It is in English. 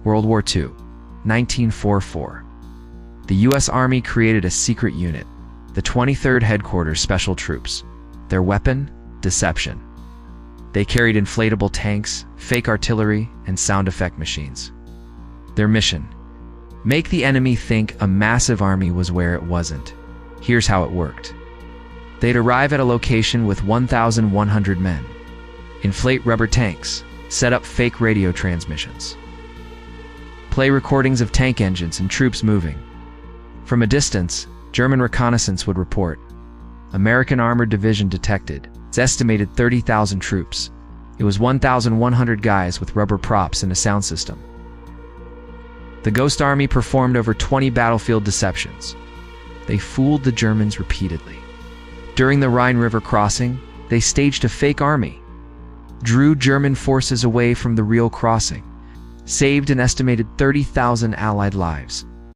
World War II, 1944. The U.S. Army created a secret unit, the 23rd Headquarters Special Troops. Their weapon? Deception. They carried inflatable tanks, fake artillery, and sound effect machines. Their mission: make the enemy think a massive army was where it wasn't. Here's how it worked. They'd arrive at a location with 1,100 men, inflate rubber tanks, set up fake radio transmissions, play recordings of tank engines and troops moving. From a distance, German reconnaissance would report, American Armored Division detected. It's estimated 30,000 troops. It was 1,100 guys with rubber props and a sound system. The Ghost Army performed over 20 battlefield deceptions. They fooled the Germans repeatedly. During the Rhine River crossing, they staged a fake army, drew German forces away from the real crossing, saved an estimated 30,000 Allied lives.